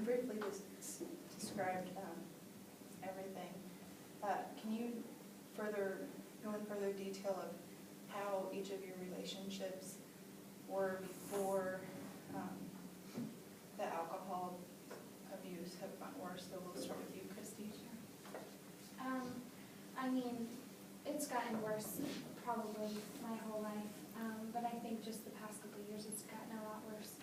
briefly described everything. Can you go in further detail of how each of your relationships were before the alcohol abuse have gotten worse? So we'll start with you, Christy. I mean, it's gotten worse probably my whole life, but I think just the past couple of years it's gotten a lot worse.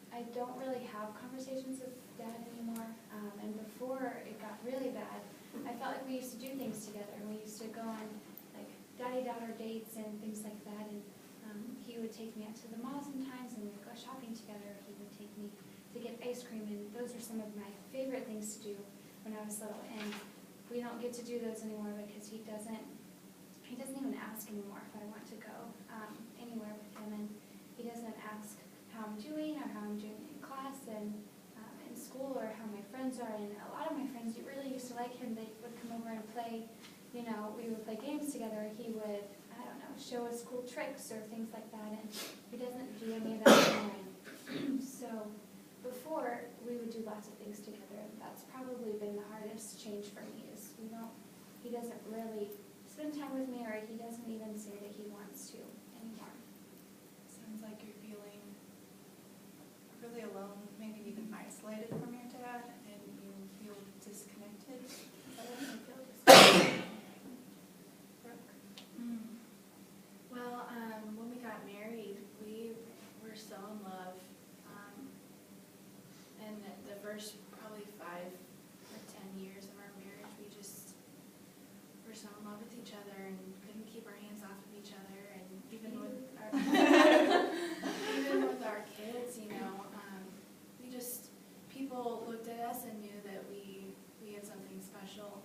I don't really have conversations with Dad anymore, and before it got really bad, I felt like we used to do things together, and we used to go on like daddy-daughter dates and things like that, and he would take me out to the mall sometimes, and we'd go shopping together. He would take me to get ice cream, and those are some of my favorite things to do when I was little, and we don't get to do those anymore because he doesn't even ask anymore if I want to go anywhere with him, and he doesn't ask how I'm doing or how I'm doing in class and in school or how my friends are. And a lot of my friends really used to like him. They would come over and play, we would play games together. He would, I don't know, show us cool tricks or things like that, and he doesn't do any of that anymore. So before, we would do lots of things together, and that's probably been the hardest change for me is he doesn't really spend time with me, or he doesn't even say that he wants to anymore. Sounds like you're feeling really alone, maybe even isolated from your dad, and you feel disconnected. Is that what you feel? Brooke? Well, when we got married, we were so in love. And the first probably 5 or 10 years of our marriage, we just were so in love with each other and couldn't keep our hands off of each other. And even with our kids, people looked at us and knew that we had something special.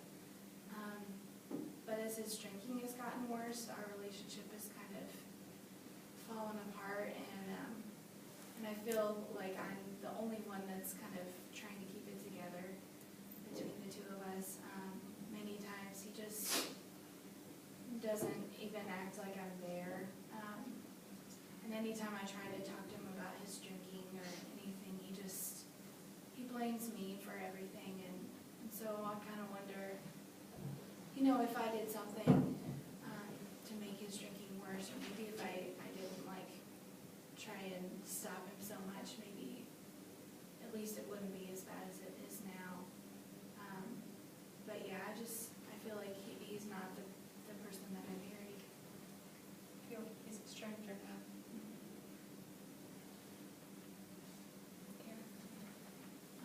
But as his drinking has gotten worse, our relationship has kind of fallen apart, and I feel like I'm the only one that's kind of trying to keep it together between the two of us. Many times he just doesn't even act like I'm there. And anytime I try to talk to him about his drinking or anything, he blames me for everything. And so I kind of wonder, if I did something to make his drinking worse, or maybe if I didn't try and stop him so much, maybe at least it wouldn't be as bad as it is now. But yeah, I feel like he's not the person that I married. Feel he's a stranger now.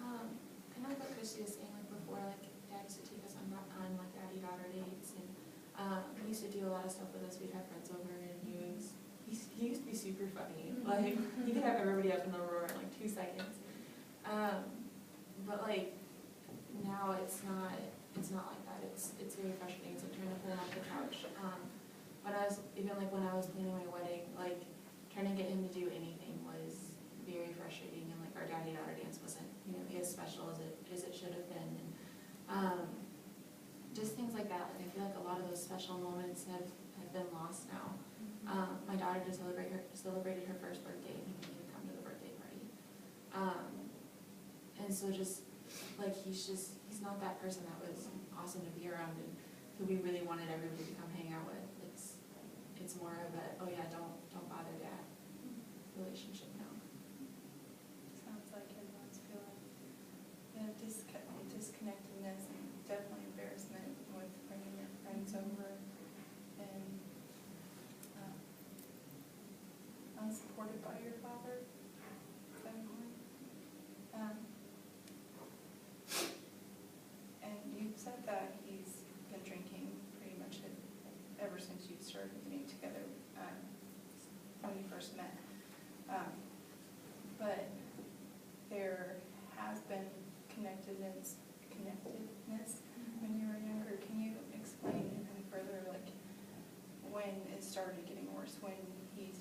I know what Christy was saying before, Dad used to take us on daddy-daughter dates, and he used to do a lot of stuff with us. We'd have friends over, and he used to be super funny. He could have everybody up in a roar in 2 seconds. But now it's not like that. It's very frustrating. It's trying to pull him off the couch. When I was planning my wedding, trying to get him to do anything was very frustrating, and our daddy-daughter dance wasn't as special as it should have been, and just things like that. I feel like a lot of those special moments have been lost now. My daughter just celebrated her first birthday, and he didn't even come to the birthday party. And so he's not that person that was awesome to be around and who we really wanted everybody to come hang out with. It's more of a, oh yeah, don't bother Dad relationship now. Sounds like everyone's feeling disconnectedness and definitely embarrassment with bringing your friends over, and unsupported by your father. And you said that he's been drinking pretty much ever since you started getting together when you first met. But there has been connectedness when you were younger. Can you explain even further, when it started getting worse, when he's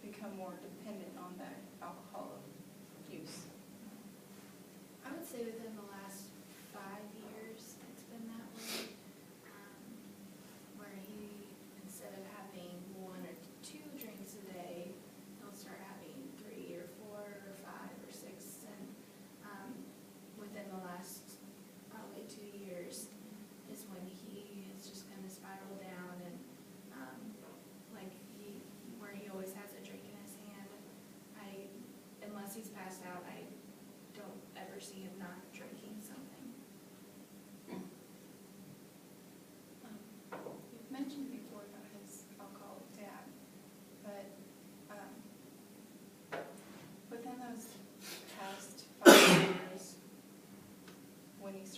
become more dependent on the alcohol use? I would say within the last 5 years, it's been that way, where he, instead of having 1 or 2 drinks a day, he'll start having 3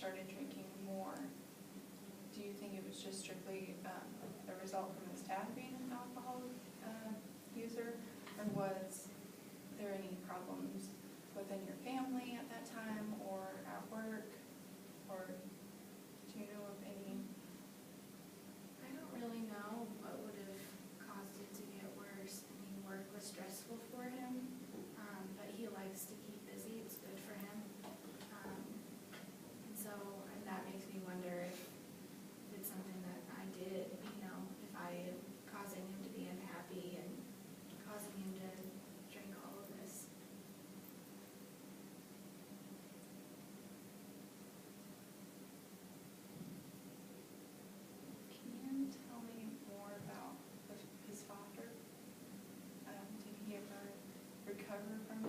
started drinking more, do you think it was just strictly a result from his dad being an alcohol user? Or was there any problems within your family at that time or at work? Or do you know of any? I don't really know what would have caused it to get worse. I mean, work was stressful for him, but he likes to keep busy. It's good for him. And so, and that makes me wonder if it's something that I did, you know, if I am causing him to be unhappy and causing him to drink all of this. Can you tell me more about his father? Did he ever recover from